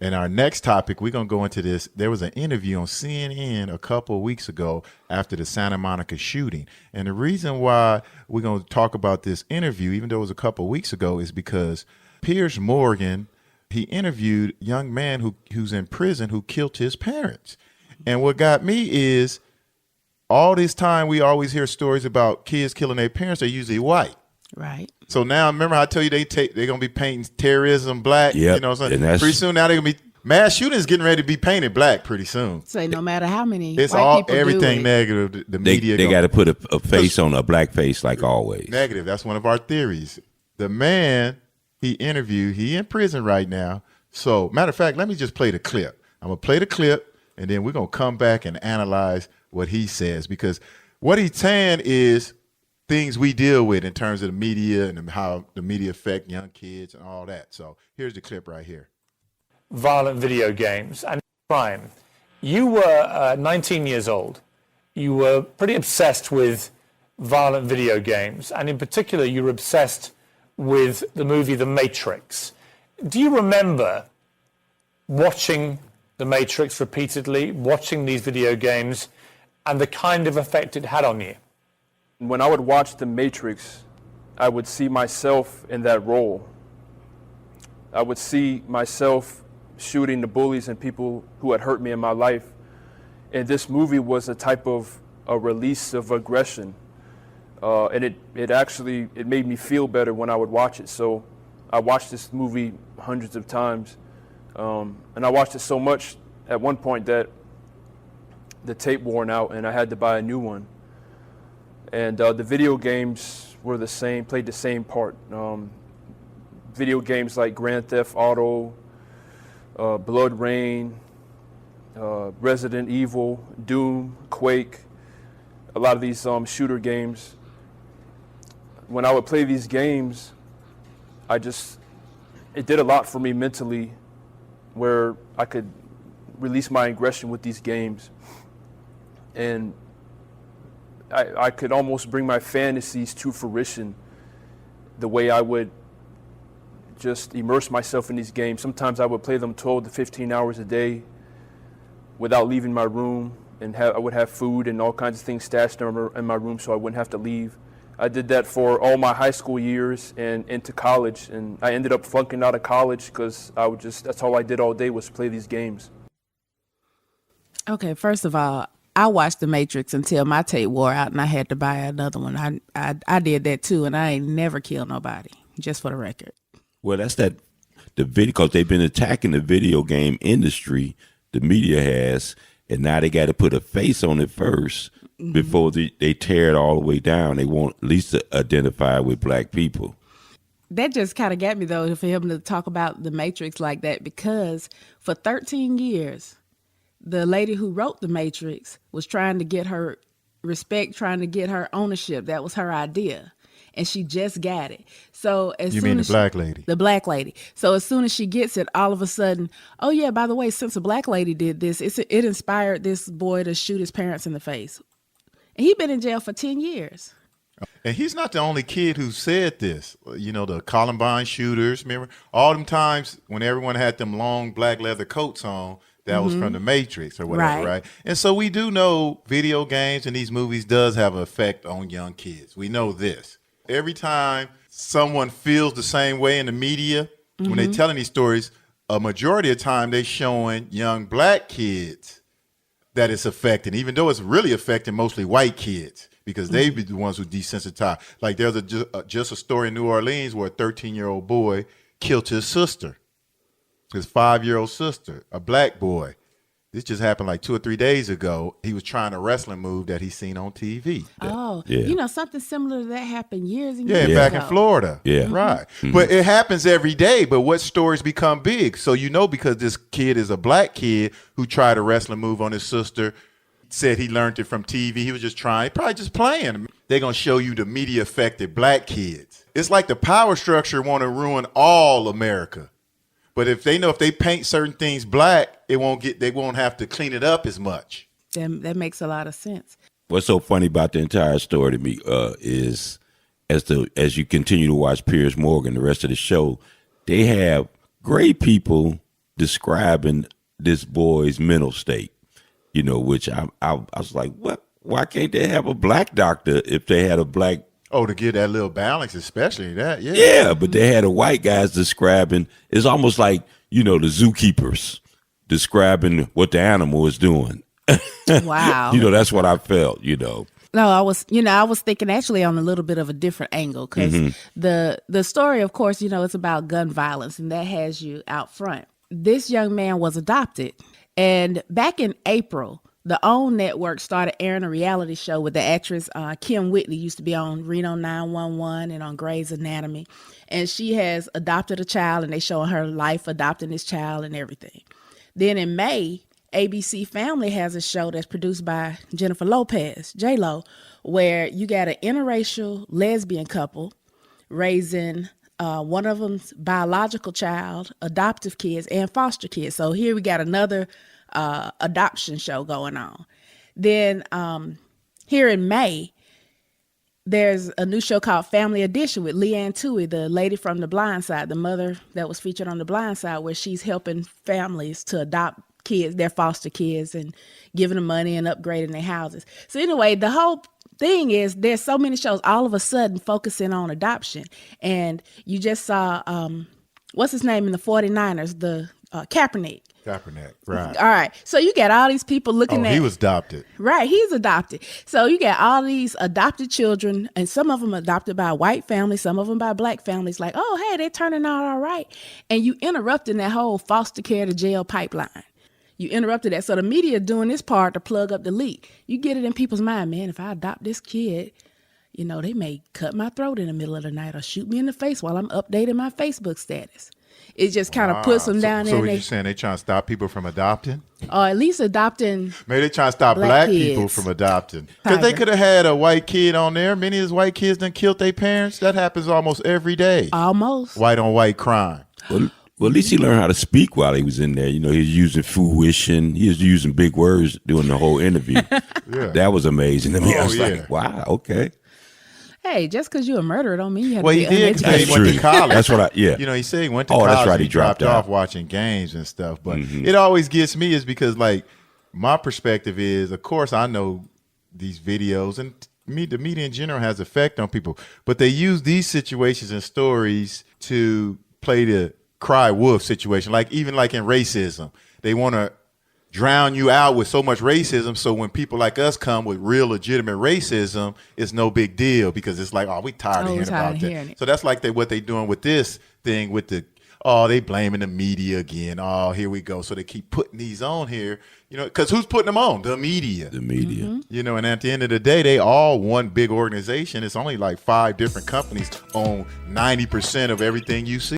And our next topic, we're going to go into this. There was an interview on CNN a couple of weeks ago after the Santa Monica shooting. And the reason why we're going to talk about this interview, even though it was a couple of weeks ago, is because Piers Morgan, he interviewed a young man who's in prison who killed his parents. And what got me is all this time we always hear stories about kids killing their parents. They're usually white. Right. So now, remember I tell you they're going to be painting terrorism black? Yep. You know what I'm saying? Pretty soon now they're going to be, mass shootings getting ready to be painted black pretty soon. Say no matter how many it's white all people everything do negative. The media they got to put a face on a black face like always. Negative. That's one of our theories. The man he interviewed, he in prison right now. So matter of fact, let me just play the clip. I'm going to play the clip and then we're going to come back and analyze what he says, because what he's saying is things we deal with in terms of the media and how the media affect young kids and all that. So here's the clip right here. Violent video games and crime. You were 19 years old. You were pretty obsessed with violent video games, and in particular, you were obsessed with the movie The Matrix. Do you remember watching The Matrix repeatedly, watching these video games, and the kind of effect it had on you? When I would watch The Matrix, I would see myself in that role. I would see myself shooting the bullies and people who had hurt me in my life. And this movie was a type of a release of aggression. And it made me feel better when I would watch it. So I watched this movie hundreds of times. And I watched it so much at one point that the tape worn out and I had to buy a new one. And the video games were the same, played the same part. Video games like Grand Theft Auto, Blood Rain, Resident Evil, Doom, Quake, a lot of these shooter games. When I would play these games, it did a lot for me mentally, where I could release my aggression with these games. And I could almost bring my fantasies to fruition the way I would just immerse myself in these games. Sometimes I would play them 12 to 15 hours a day without leaving my room, and I would have food and all kinds of things stashed in my room so I wouldn't have to leave. I did that for all my high school years and into college, and I ended up flunking out of college because that's all I did all day was play these games. Okay, first of all, I watched The Matrix until my tape wore out and I had to buy another one. I did that too, and I ain't never killed nobody, just for the record. Well, that's the video, because they've been attacking the video game industry, the media has, and now they got to put a face on it first before they tear it all the way down. They want at least to identify with black people. That just kind of got me, though, for him to talk about The Matrix like that, because for 13 years, the lady who wrote The Matrix was trying to get her respect, trying to get her ownership. That was her idea. And she just got it. So You mean the black lady? The black lady. So as soon as she gets it, all of a sudden, oh yeah, by the way, since a black lady did this, it inspired this boy to shoot his parents in the face. And he's been in jail for 10 years. And he's not the only kid who said this. You know, the Columbine shooters, remember? All them times when everyone had them long black leather coats on, that was from The Matrix or whatever, right? And so we do know video games and these movies does have an effect on young kids. We know this. Every time someone feels the same way in the media, when they're telling these stories, a majority of the time they're showing young black kids that it's affecting, even though it's really affecting mostly white kids, because they be the ones who desensitize. Like there's just a story in New Orleans where a 13-year-old boy killed his sister, his 5-year-old sister, a black boy. This just happened like 2 or 3 days ago. He was trying a wrestling move that he seen on TV. Oh, yeah. You know, something similar to that happened years and years ago. Yeah, back in Florida. Yeah. Right. But it happens every day. But what stories become big? So you know, because this kid is a black kid who tried a wrestling move on his sister, said he learned it from TV. He was just trying, probably just playing. They're going to show you the media affected black kids. It's like the power structure want to ruin all America. But if they know if they paint certain things black, they won't have to clean it up as much. That makes a lot of sense. What's so funny about the entire story to me is as you continue to watch Piers Morgan, the rest of the show, they have great people describing this boy's mental state, which I was like, what? Why can't they have a black doctor if they had a black? Oh, to get that little balance, especially that, yeah. Yeah, but they had a white guys describing. It's almost like the zookeepers describing what the animal is doing. Wow. That's what I felt. No, I was thinking actually on a little bit of a different angle because the story, of course, it's about gun violence, and that has you out front. This young man was adopted, and back in April, the OWN network started airing a reality show with the actress Kim Whitley, used to be on Reno 911 and on Grey's Anatomy, and she has adopted a child, and they showing her life adopting this child and everything. Then in May, ABC Family has a show that's produced by Jennifer Lopez, J-Lo, where you got an interracial lesbian couple raising one of them's biological child, adoptive kids, and foster kids. So here we got another adoption show going on. Then here in May, there's a new show called Family Edition with Leanne Tui, the lady from The Blind Side, the mother that was featured on The Blind Side, where she's helping families to adopt kids, their foster kids, and giving them money and upgrading their houses. So anyway, the whole thing is there's so many shows all of a sudden focusing on adoption. And you just saw, what's his name in the 49ers, the Kaepernick. Kaepernick, right. All right. So you got all these people looking at. He was adopted. Right. He's adopted. So you got all these adopted children, and some of them adopted by white families, some of them by black families, like, oh, hey, they're turning out all right. And you interrupting that whole foster care to jail pipeline. You interrupted that. So the media doing this part to plug up the leak. You get it in people's mind, man, if I adopt this kid, they may cut my throat in the middle of the night or shoot me in the face while I'm updating my Facebook status. It just kind of puts them down there. So what you saying, they trying to stop people from adopting? Or at least adopting. Maybe they trying to stop black people from adopting. Because they could have had a white kid on there. Many of those white kids done killed their parents. That happens almost every day. Almost. White on white crime. Well, at least he learned how to speak while he was in there. He was using fruition. He was using big words during the whole interview. Yeah. That was amazing to me. I was like, wow, okay. Hey, just because you're a murderer don't mean you have to be uneducated. Well, he went to college. That's what he said he went to college. That's right. He dropped out. Off watching games and stuff. But it always gets me is because, like, my perspective is, of course, I know these videos and the media in general has effect on people, but they use these situations and stories to play the cry wolf situation. Like even like in racism, they want to drown you out with so much racism. So when people like us come with real legitimate racism, it's no big deal because it's like, oh, we tired of hearing about that. So that's like what they doing with this thing with they blaming the media again. Oh, here we go. So they keep putting these on here, because who's putting them on? The media. The media. And at the end of the day, they all one big organization. It's only like 5 different companies own 90% of everything you see.